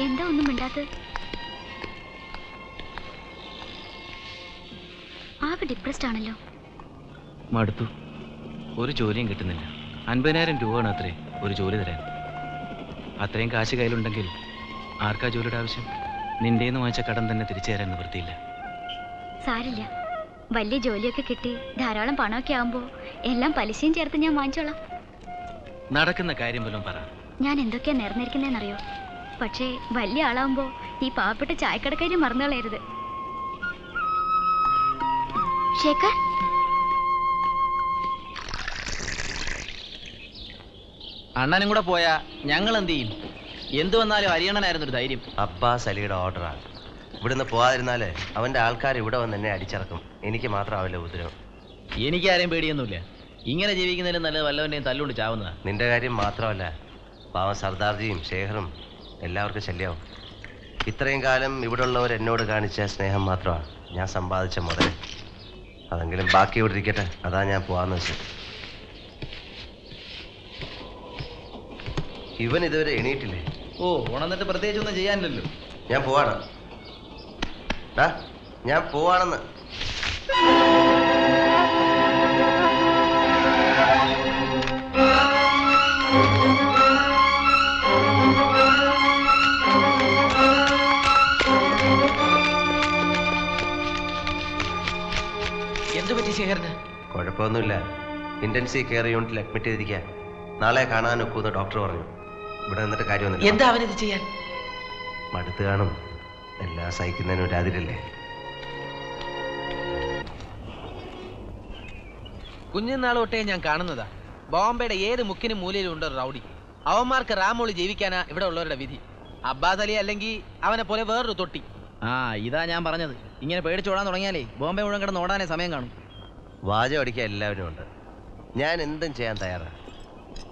എന്താ ഒന്നും മിണ്ടാത്തത്? ആകെ ഡിപ്രസ്ഡ് ആണല്ലോ. മടുത്തു. ഒരു ജോലിയും കിട്ടുന്നില്ല. 50,000 രൂപയാണ് അത്രേ ഒരു ജോലി തരാൻ. അത്രയും കാശ് കയ്യിലുണ്ടെങ്കിൽ ആർക്കാ ജോലിയുടെ ആവശ്യം? നിന്റെന്ന് വാങ്ങിച്ച കടം തന്നെ തിരിച്ചു തരാൻ നിവൃത്തിയില്ല. സാരില്ല, വലിയ ജോലിയൊക്കെ കിട്ടി ധാരാളം പണമൊക്കെ ആവുമ്പോ എല്ലാം പലിശയും ചേർത്ത് ഞാൻ വാങ്ങിച്ചോളാം. നടക്കുന്ന കാര്യം പോലും പറ. ഞാൻ എന്തൊക്കെയാ നേർന്നിരിക്കുന്നതെന്നറിയോ? പക്ഷേ വലിയ ആളാവുമ്പോ ഈ പാവപ്പെട്ട ചായക്കടക്കാരി മറന്നു കളയരുത്. ശേഖർ, അണ്ണനും കൂടെ പോയാ ഞങ്ങൾ എന്ത് ചെയ്യും? എന്തു വന്നാലും അരിയണനായിരുന്നു ഒരു ധൈര്യം. അബ്ബാസ് അലിയുടെ ഓർഡറാണ്. ഇവിടുന്ന് പോകാതിരുന്നാല് അവന്റെ ആൾക്കാർ ഇവിടെ വന്ന് എന്നെ അടിച്ചിറക്കും. എനിക്ക് മാത്രമാവില്ല ഉപദ്രവം. എനിക്കാരെയും പേടിയൊന്നുമില്ല. ഇങ്ങനെ ജീവിക്കുന്നതിലും നല്ലത് വല്ലവൻ്റെയും തല്ലുകൊണ്ട് ചാവുന്നതാ. നിന്റെ കാര്യം മാത്രമല്ല, പാവം സർദാർജിയും ശേഖറും എല്ലാവർക്കും ശല്യമാവും. ഇത്രയും കാലം ഇവിടെ ഉള്ളവർ എന്നോട് കാണിച്ച സ്നേഹം മാത്രമാണ് ഞാൻ സമ്പാദിച്ച മുതൽ. അതെങ്കിലും ബാക്കി ഇവിടെ ഇരിക്കട്ടെ, അതാ ഞാൻ പോവാന്ന് വെച്ചത്. ഇവൻ ഇതുവരെ എണീറ്റില്ലേ? ഓ, ഉണന്നിട്ട് പ്രത്യേകിച്ച് ഒന്നും ചെയ്യാനില്ലല്ലോ. ഞാൻ പോവാണ്. ഞാൻ പോവാണെന്ന്. എന്ത് പറ്റി ശേഖരന്? കുഴപ്പമൊന്നുമില്ല. ഇന്റൻസീവ് കെയർ യൂണിറ്റിൽ അഡ്മിറ്റ് ചെയ്തിരിക്കുക. നാളെ കാണാൻ ഒക്കുമെന്ന് ഡോക്ടർ പറഞ്ഞു. ഇവിടെ നിന്നിട്ട് കാര്യമൊന്നുമില്ല. എന്താ അവനിത് ചെയ്യാൻ? മടുത്ത് കാണും. എല്ലാം സഹിക്കുന്നതിന് ഒരു അതിരല്ലേ. കുഞ്ഞുനാൾ തൊട്ടേ ഞാൻ കാണുന്നതാ, ബോംബെയുടെ ഏത് മുക്കിനും മൂലയിലും ഉണ്ട് റൗഡി. അവന്മാർക്ക് റാമോളി ജീവിക്കാനാ ഇവിടെ ഉള്ളവരുടെ വിധി. അബ്ബാസ് അലി അല്ലെങ്കിൽ അവനെ പോലെ വേറൊരു തൊട്ടി. ഇതാ ഞാൻ പറഞ്ഞത്. ഇങ്ങനെ പേടിച്ചോടാൻ തുടങ്ങിയാലേ ബോംബെ മുഴുവൻ കിടന്ന് ഓടാനേ സമയം കാണും. വാചകം അടിക്കാൻ എല്ലാവരും ഉണ്ട്. ഞാൻ എന്തും ചെയ്യാൻ തയ്യാറാണ്.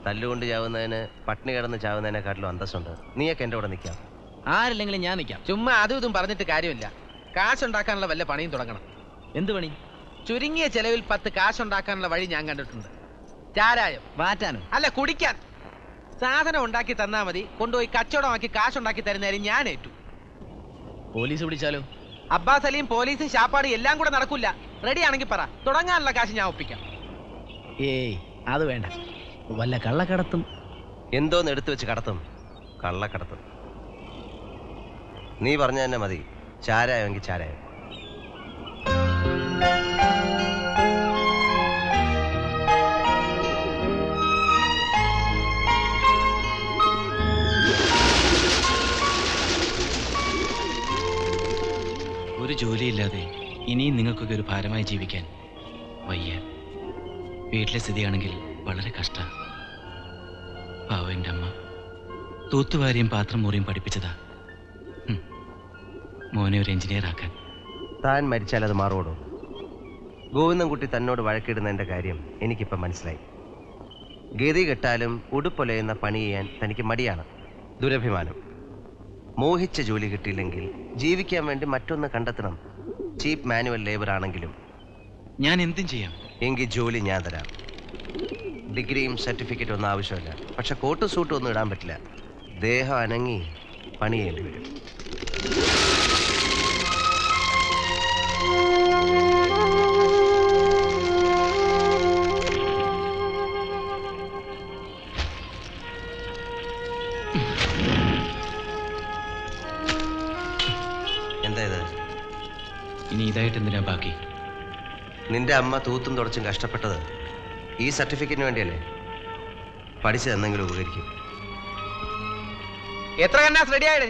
തല്ലുകൊണ്ട് ചാവുന്നതിന് പട്ടിണി കിടന്ന് ചാവുന്നതിനെക്കാട്ടിലും അന്തസ്സുണ്ട്. നീയൊക്കെ എൻ്റെ കൂടെ നിൽക്കാം. ആരില്ലെങ്കിലും ഞാൻ നിൽക്കാം. ചുമ്മാ അതും ഇതും പറഞ്ഞിട്ട് കാര്യമില്ല. കാശുണ്ടാക്കാനുള്ള വല്ല പണിയും തുടങ്ങണം. എന്ത് പണി? ചുരുങ്ങിയ ചെലവിൽ 10 കാശുണ്ടാക്കാനുള്ള വഴി ഞാൻ കണ്ടിട്ടുണ്ട്. ചാരായം മാറ്റാനോ? അല്ല, കുടിക്കാൻ. സാധനം ഉണ്ടാക്കി തന്നാ മതി, കൊണ്ടുപോയി കച്ചവടമാക്കി കാശുണ്ടാക്കി തരുന്നതിന് ഞാൻ ഏറ്റു. പോലീസ് പിടിച്ചാലോ? അബ്ബാസ് അലിയും പോലീസും ശാപ്പാടും എല്ലാം കൂടെ നടക്കൂല. റെഡി ആണെങ്കിൽ പറ, തുടങ്ങാനുള്ള കാശ് ഞാൻ ഒപ്പിക്കാം. ഏയ്, അത് വേണ്ട. വല്ല കള്ളക്കടത്തും. എന്തോന്ന് എടുത്തു വെച്ച് കടത്തും? കള്ളക്കടത്തും. നീ പറഞ്ഞ തന്നെ മതി. ചാരായെങ്കിൽ ചാരായം. ഒരു ജോലിയില്ലാതെ ഇനിയും നിങ്ങൾക്കൊക്കെ ഒരു ഭാരമായി ജീവിക്കാൻ വയ്യ. വീട്ടിലെ സ്ഥിതിയാണെങ്കിൽ വളരെ കഷ്ടം. പാവം എൻ്റെ അമ്മ തൂത്തുവാരിയും പാത്രം മുറിയും പഠിപ്പിച്ചതാ മോനെ ഒരു എഞ്ചിനീയർ ആക്കാൻ. താൻ മരിച്ചാൽ അത് മാറുവോടോ? ഗോവിന്ദൻകുട്ടി തന്നോട് വഴക്കിടുന്നതിൻ്റെ കാര്യം എനിക്കിപ്പം മനസ്സിലായി. ഗതി കെട്ടാലും ഉടുപ്പൊലയുന്ന പണി ചെയ്യാൻ തനിക്ക് മടിയാണ്. ദുരഭിമാനം. മോഹിച്ച ജോലി കിട്ടിയില്ലെങ്കിൽ ജീവിക്കാൻ വേണ്ടി മറ്റൊന്ന് കണ്ടെത്തണം. ചീപ്പ് മാനുവൽ ലേബർ ആണെങ്കിലും. ഞാൻ എന്തും ചെയ്യാം. എങ്കിൽ ജോലി ഞാൻ തരാം. ഡിഗ്രിയും സർട്ടിഫിക്കറ്റും ഒന്നും ആവശ്യമില്ല. പക്ഷെ കോട്ടും സൂട്ടും ഒന്നും ഇടാൻ പറ്റില്ല. ദേഹം അനങ്ങി പണി ചെയ്യേണ്ടി വരും. എന്താ ഇത്? ഇനി ഇതായിട്ട് എന്തിനാ ബാക്കി? നിന്റെ അമ്മ തൂത്തും തുടച്ചും കഷ്ടപ്പെട്ടത് ഈ സർട്ടിഫിക്കറ്റിന് വേണ്ടിയല്ലേ? പഠിച്ചതെന്തെങ്കിലും ഉപകരിക്കും. എത്ര കന്നാസ് റെഡി ആയിടേ?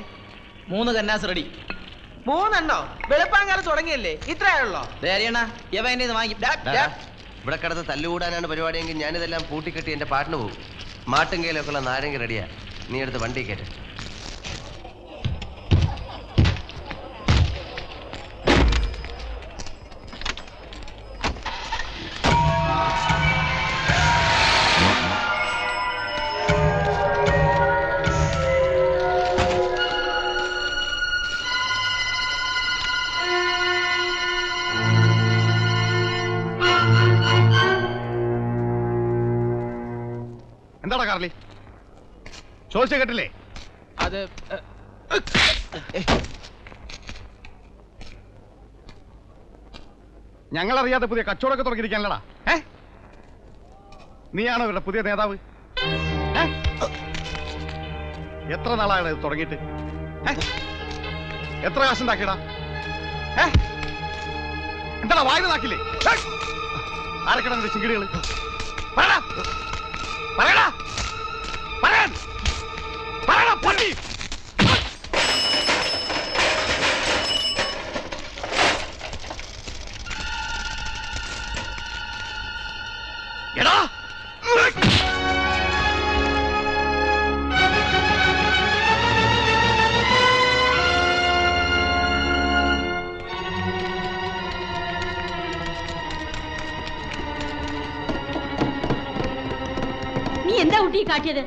3 കന്നാസ് റെഡി. 3 എണ്ണോ? വെളുപ്പാങ്കാലം തുടങ്ങിയല്ലേ? ഇത്രയാണല്ലോ. ഇവിടെ കിടന്ന് തല്ലുകൂടാനാണ് പരിപാടിയെങ്കിൽ ഞാനിതെല്ലാം പൂട്ടിക്കെട്ടി എൻ്റെ പാട്ടിന് പോകും. മാട്ടുങ്കയിലൊക്കെ ഉള്ള നാരങ്ങ റെഡിയാ. നീ എടുത്ത് വണ്ടി കയറ്റ. എന്താടാ കാർലി? ചോദിച്ച കേട്ടില്ലേ? അത് ഞങ്ങളറിയാതെ പുതിയ കച്ചവടമൊക്കെ തുടങ്ങിയിരിക്കാനല്ലടാ. നീയാണോ ഇവരുടെ പുതിയ നേതാവ്? എത്ര നാളാണ് ഇത് തുടങ്ങിയിട്ട്? എത്ര കാശുണ്ടാക്കിയടാ? എന്താടാ വായന നാക്കില്ലേ? ആരൊക്കെടാ നിന്റെ ചിങ്കിടികള്? പറയടാ, പറയടാ, പറയാൻ പറയടാ പട്ടി. എടാ നീ എന്താ കുട്ടി കാട്ടിയത്?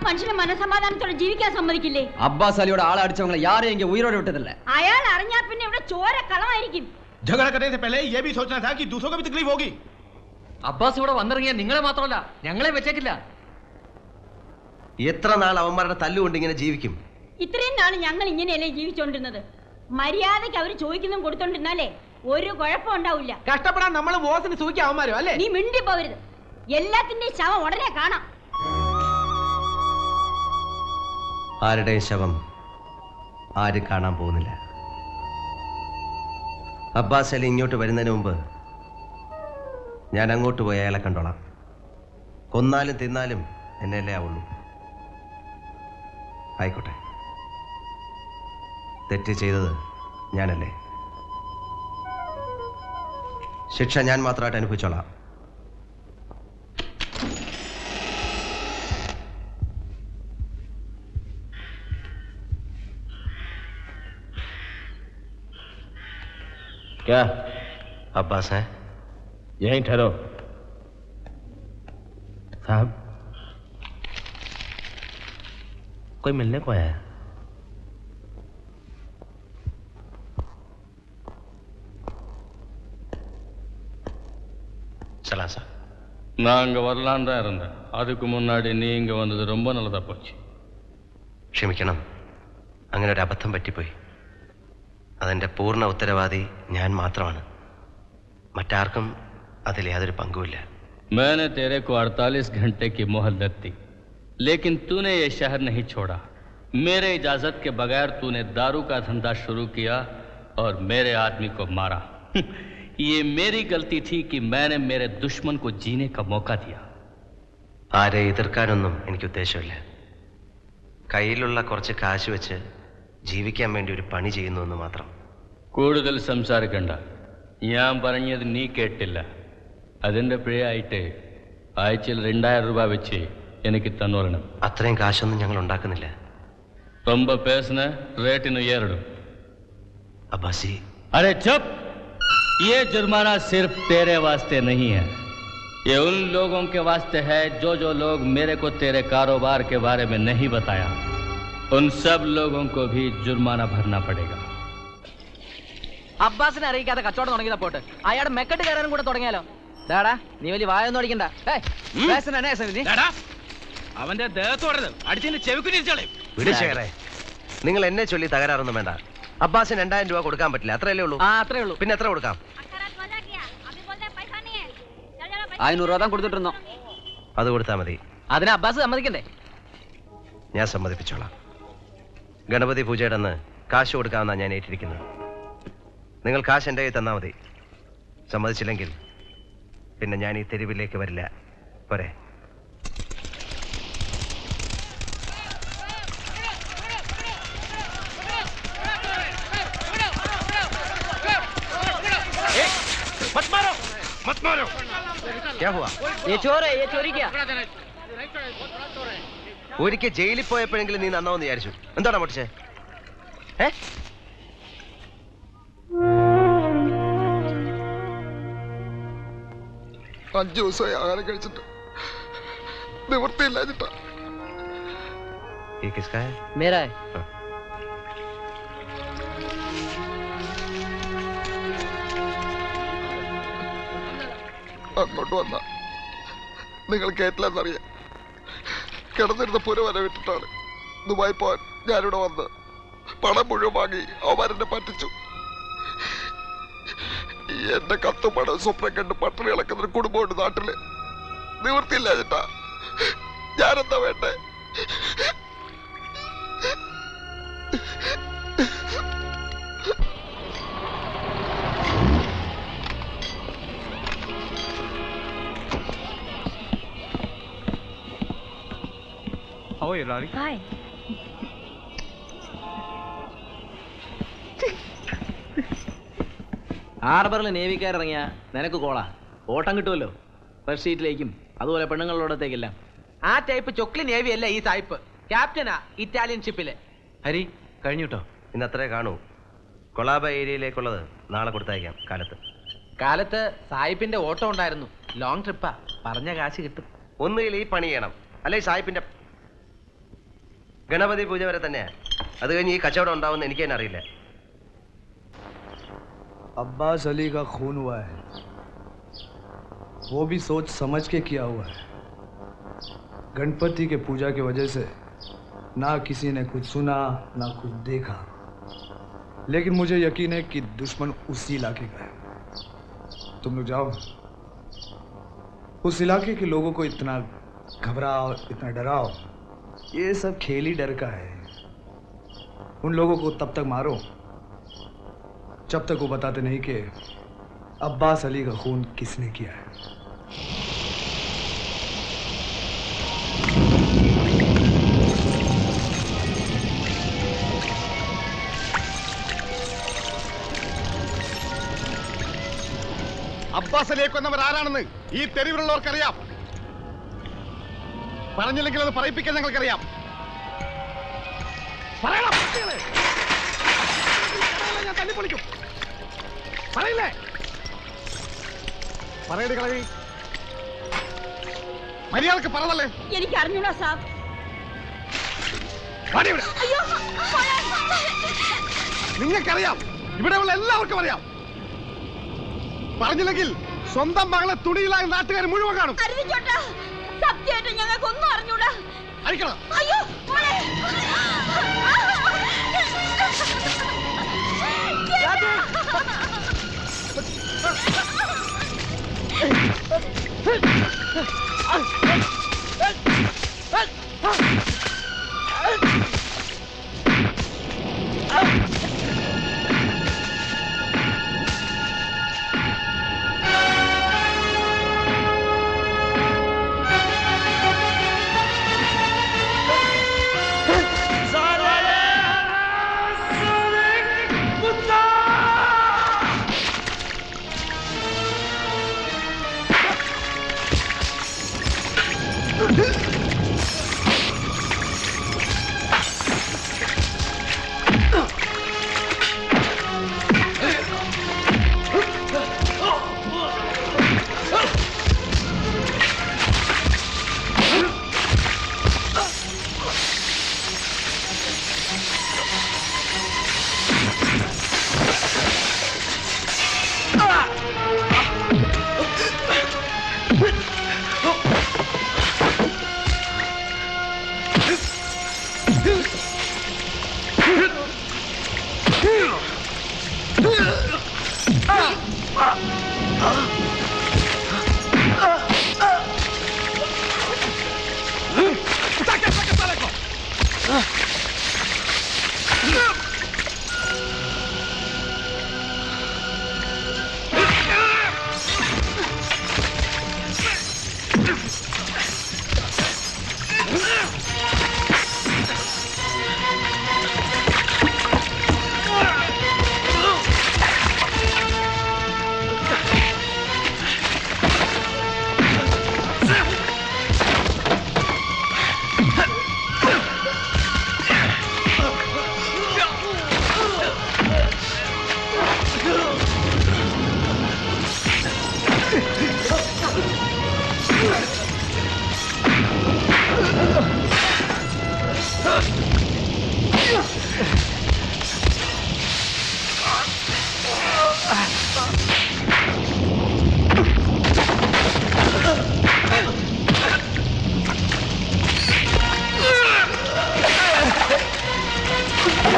മനുഷ്യനെ മനസമാധാനത്തോടെ ജീവിക്കാൻ സമ്മതിക്കില്ലേ? അബ്ബാസ് അലിയോട് ആളെ അടിച്ചവങ്ങളെ യാരെയും എങ്കിൽ ഉയരോടെ വിട്ടതല്ലേ? അയാൾ അറിഞ്ഞാ പിന്നെ ഇവിടെ ചോര കളമായിരിക്കും. झगड़ा करने से पहले ये भी सोचना था कि दूसरों को भी तकलीफ होगी. അബ്ബാസ് ഇവിടെ വന്നിറങ്ങിയ നിങ്ങളെ മാത്രമല്ല ഞങ്ങളെ വെച്ചേക്കില്ല. എത്ര നാൾ അവന്മാരുടെ തല്ലുകൊണ്ട് ഇങ്ങനെ ജീവിക്കും? ഇത്രയും നാൾ ഞങ്ങൾ ഇങ്ങനെയല്ലേ ജീവിച്ചോണ്ടിരുന്നത്? മര്യാദയ്ക്ക് അവര് ചോദിക്കുന്നതും കൊടുത്തോണ്ടിരുന്നാലേ ഒരു കുഴപ്പം ഉണ്ടാവില്ല. കഷ്ടപ്പെടാൻ നമ്മൾ ബോസിന് സൂക്കി അവന്മാരോ അല്ലേ? നീ മിണ്ടി പോവരുത്. എല്ലാത്തിന്റെയും ശവം ഉടനെ കാണാം. ആരുടെയും ശവം ആരും കാണാൻ പോകുന്നില്ല. അബ്ബാസ് അലി ഇങ്ങോട്ട് വരുന്നതിന് മുമ്പ് ഞാൻ അങ്ങോട്ട് പോയി അയാളെ കണ്ടോളാം. കൊന്നാലും തിന്നാലും എന്നെയല്ലേ ആവുള്ളൂ. ആയിക്കോട്ടെ, തെറ്റ് ചെയ്തത് ഞാനല്ലേ, ശിക്ഷ ഞാൻ മാത്രമായിട്ട് അനുഭവിച്ചോളാം. क्या अब्बास है? यहीं ठहरो साहब, कोई मिलने को आया है? चला सा. நான் அங்கே வரலான்னு தான் இருந்தேன். அதுக்கு முன்னாடி நீ இங்கே வந்தது ரொம்ப நல்லதாக போச்சு. ക്ഷമിക്കണം, അങ്ങനെ ഒരു അബദ്ധം പറ്റിപ്പോയി. അതിൻ്റെ പൂർണ്ണ ഉത്തരവാദി ഞാൻ മാത്രമാണ്. മറ്റാർക്കും അതിൽ യാതൊരു പങ്കുമില്ല. मैंने तेरे को 48 घंटे की मोहलत दी, लेकिन तूने ये शहर नहीं छोड़ा. मेरे इजाज़त के बगैर तूने दारू का धंधा शुरू किया और मेरे आदमी को मारा. ये मेरी गलती थी कि मैंने मेरे दुश्मन को जीने का मौका दिया. ആരെ എതിർക്കാനൊന്നും എനിക്ക് ഉദ്ദേശമില്ല. കയ്യിലുള്ള കുറച്ച് കാശ് വെച്ച് ജീവിക്കാൻ വേണ്ടി ഒരു പണി ചെയ്യുന്നു എന്ന് മാത്രം. കൂടുതൽ സംസാരിക്കണ്ട. ഞാൻ പറഞ്ഞത് നീ കേട്ടില്ല. അതിൻ്റെ പിഴയായിട്ട് ആഴ്ചയിൽ 2000 രൂപ വെച്ച് എനിക്ക് തന്നോളണം. അത്രയും കാശൊന്നും ഞങ്ങൾ ഉണ്ടാക്കുന്നില്ല. ரொம்ப பேசுன ரேட்டிന് ஏறிடும். അബ്ബാസി, अरे चुप. ये जुर्माना सिर्फ तेरे वास्ते नहीं है, ये उन लोगों के वास्ते है जो लोग मेरे को तेरे कारोबार के बारे में नहीं बताया. उन सब लोगों को भी जुर्माना भरना पड़ेगा. അബ്ബാസിനെ അറിയിക്കാതെ കച്ചവടം തുടങ്ങിയതാ പോട്ട്. അയാളുടെ മെക്കെട്ട് കയറാനും കൂടെ തുടങ്ങിയാലോ? ഡാടാ, നീ വലിയ വായൊന്നും അടിക്കണ്ട. അവന്റെ ദേഹത്തോടരുത്, അടിച്ചതിന്റെ ചെവിക്കുരിച്ചോളെ. വിടുശേഖരേ, നിങ്ങൾ എന്നെ ചൊല്ലി തകരാറൊന്നും വേണ്ട. അബ്ബാസിന് 2000 രൂപ കൊടുക്കാൻ പറ്റില്ല, അത്രയല്ലേ ഉള്ളൂ? ആ, അത്രേ ഉള്ളൂ. പിന്നെ എത്ര കൊടുക്കാം? 500 രൂപ കൊടുത്തിട്ടുണ്ടോ? അത് കൊടുത്താൽ മതി. അതിന് അബ്ബാസ് സമ്മതിക്കണ്ടേ? ഞാൻ സമ്മതിപ്പിച്ചോളാം. ഗണപതി പൂജയുടെ അന്ന് കാശ് കൊടുക്കാമെന്നാണ് ഞാൻ ഏറ്റിരിക്കുന്നത്. നിങ്ങൾ കാശ് എൻ്റെ കയ്യിൽ തന്നാൽ മതി. സമ്മതിച്ചില്ലെങ്കിൽ പിന്നെ ഞാൻ ഈ തെരുവിലേക്ക് വരില്ല. പോരെ? क्या हुआ? ഒരിക്കൽ ജയിലിൽ പോയപ്പോഴെങ്കിലും നീ നന്നാവെന്ന് വിചാരിച്ചു. എന്താണോ പൊട്ടിച്ചേ? 5 ദിവസമായി ആഹാരം കഴിച്ചിട്ട് നിവൃത്തിയില്ലാഞ്ഞിട്ടാ. ये किसका है? मेरा है. അങ്ങോട്ട് വന്ന നിങ്ങൾ കേട്ടില്ലെന്നറിയാം. കിടന്നിരുന്ന പുര വരെ വിട്ടിട്ടാണ് ദുബായി പോവാൻ ഞാനിവിടെ വന്നത്. പണം മുഴുവൻ വാങ്ങി അവരെന്നെ പറ്റിച്ചു. എന്റെ കത്തും പണം സ്വപ്നം കണ്ട് പട്ടിണി ഇളക്കുന്ന കുടുംബമുണ്ട് നാട്ടില്. നിവൃത്തിയില്ല ചേട്ടാ, ഞാനെന്താ വേണ്ടേ? How are you, Lari? Fine. ഹാർബറിൽ നേവിക്കാരിറങ്ങിയ നിനക്ക് കോളാ, ഓട്ടം കിട്ടുമല്ലോ. ഫസ്റ്റ് സീറ്റിലേക്കും അതുപോലെ പെണ്ണുങ്ങളോടത്തേക്കെല്ലാം. ആ ടൈപ്പ് ചൊക്ലി നേവി അല്ല ഈ സായിപ്പ്. ക്യാപ്റ്റനാ ഇറ്റാലിയൻ ഷിപ്പിലെ. ഹരി കഴിഞ്ഞു കേട്ടോ. ഇന്ന് അത്രേ കാണൂ. കൊളാബ ഏരിയയിലേക്കുള്ളത് നാളെ കൊടുത്തയക്കാം കാലത്ത്. കാലത്ത് സായിപ്പിന്റെ ഓട്ടം ഉണ്ടായിരുന്നു. ലോങ് ട്രിപ്പാ, പറഞ്ഞ കാശ് കിട്ടും. ഒന്നുകിൽ ഈ പണി ചെയ്യണം, അല്ലെ സാഹിബിന്റെ ഗണപതി പൂജ വരെ തന്നെയാ. അത് കഴിഞ്ഞ് ഈ കച്ചവടം ഉണ്ടാവുമെന്ന് എനിക്ക് തന്നെ അറിയില്ല. अब्बास अली का खून हुआ है, वो भी सोच समझ के किया हुआ है. गणपति के पूजा की वजह से ना किसी ने कुछ सुना ना कुछ देखा, लेकिन मुझे यकीन है कि दुश्मन उसी इलाके का है. तुम लोग जाओ, उस इलाके के लोगों को इतना घबराओ, इतना डराओ. ये सब खेल ही डर का है. उन लोगों को तब तक मारो जब तक वो बताते नहीं कि अब्बास अली का खून किसने किया है. അബ്ബാസ് അലിയെ കൊന്നവർ ആരാണെന്ന് ഈ തെരുവിലുള്ളവർക്കറിയാം. പറഞ്ഞില്ലെങ്കിൽ അത് പറയിപ്പിക്കാൻ ഞങ്ങൾക്കറിയാം. പറയണം, ഞാൻ തല്ലിപ്പൊളിക്കും. പറയില്ലേ? പറയടി കളവി, മര്യാദക്ക് പറഞ്ഞല്ലേ? എനിക്ക് അറിഞ്ഞൂടാ സാബ്. നിങ്ങൾക്കറിയാം, ഇവിടെയുള്ള എല്ലാവർക്കും അറിയാം. പറഞ്ഞില്ലെങ്കിൽ സ്വന്തം മകളെ തുണിയിലായി നാട്ടുകാർ മുഴുവൻ കാണും. സത്യമായിട്ട് ഞങ്ങൾക്കൊന്നും അറിഞ്ഞൂടാ. അടിക്കണം. അയ്യോ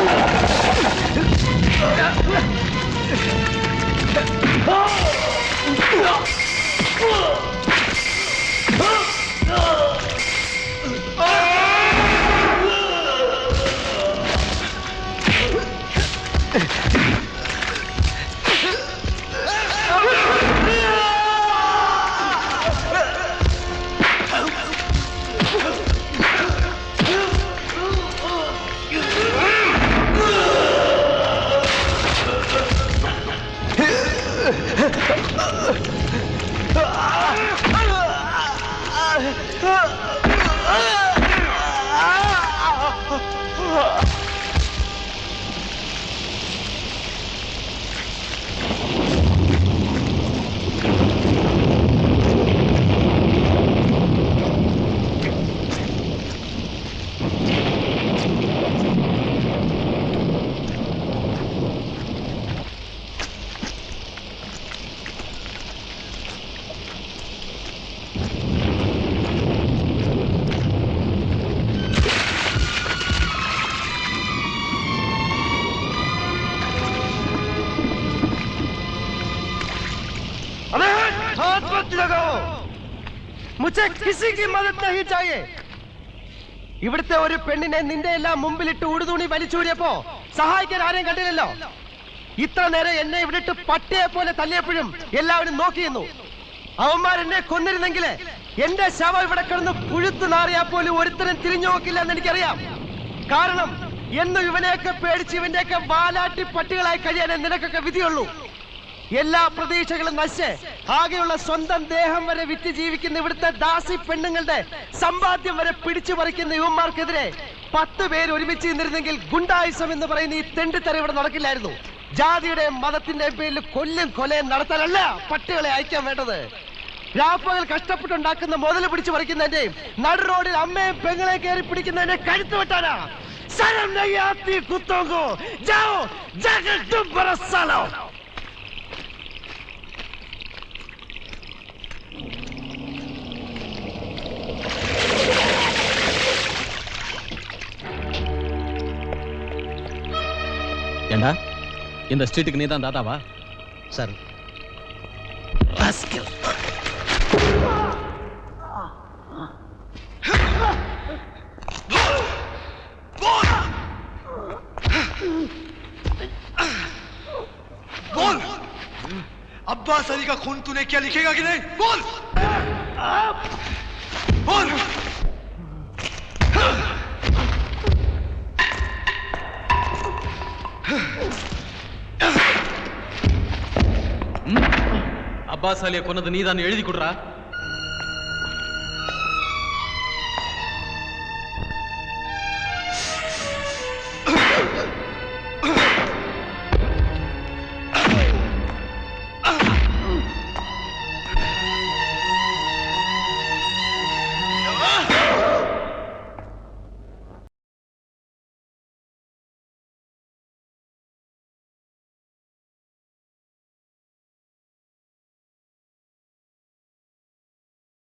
Ah! मुझे किसी की मदद नहीं चाहिए. ഇവിടുത്തെ ഒരു പെണ്ണിനെ നിന്റെ എല്ലാം മുമ്പിലിട്ട് ഉടുതുണി വലിച്ചൂരിയപ്പോ സഹായിക്കാൻ ആരെയും കണ്ടില്ലല്ലോ. ഇത്ര നേരം എന്നെ ഇവിടിട്ട് പട്ടിയെ പോലെ തല്ലിയപ്പോഴും എല്ലാവരും നോക്കിയിരുന്നു. അവന്മാരെന്നെ കൊന്നിരുന്നെങ്കിൽ എന്റെ ശവം ഇവിടെ കിടന്ന് പുഴുത്തു നാറിയാൽ പോലും ഒരുത്തരം തിരിഞ്ഞു നോക്കില്ല എന്ന് എനിക്കറിയാം. കാരണം എന്നും ഇവനെയൊക്കെ പേടിച്ച് ഇവന്റെയൊക്കെ വാലാട്ടി പട്ടികളായി കഴിയാനേ നിനക്കൊക്കെ വിധിയുള്ളൂ. എല്ലാ പ്രതീക്ഷകളും നശിച്ച് ആകെയുള്ള സ്വന്തം ദേഹം വരെ വിറ്റ് ജീവിക്കുന്ന ഇവിടുത്തെ ദാസി പെണ്ണുങ്ങളുടെ സമ്പാദ്യം വരെ പിടിച്ചു പറിക്കുന്ന യുവന്മാർക്കെതിരെ 10 പേര് ഒരുമിച്ച് നിന്നിരുന്നെങ്കിൽ ഗുണ്ടായുസം എന്ന് പറയുന്ന ഈ തെണ്ടിത്തര ഇവിടെ നടക്കില്ലായിരുന്നു. ജാതിയുടെയും മതത്തിന്റെയും പേരിൽ കൊലയും നടത്താനല്ല പട്ടികളെ അയക്കാൻ വേണ്ടത്. രാപ്പകൽ കഷ്ടപ്പെട്ടുണ്ടാക്കുന്ന മുതൽ പിടിച്ചു പറിക്കുന്നതിന്റെയും നടു റോഡിൽ അമ്മയും പെങ്ങളെ കയറി പിടിക്കുന്നതിന്റെ കഴുത്ത് വെട്ടാനാ. ശരം നഹീ ആത്തി കുത്തോं को जाओ जाकर तुम बरसा लो. ஏண்டா இந்த ஸ்ட்ரீட்டுக்கு நீ தான் தாத்தாவா? சார் बोल अब्बास अली का खून तूने क्या लिखेगा कि नहीं? बोल बोल. அப்பாஸ் அலியை கொன்னது நீ தான் எழுதி கொடுறா.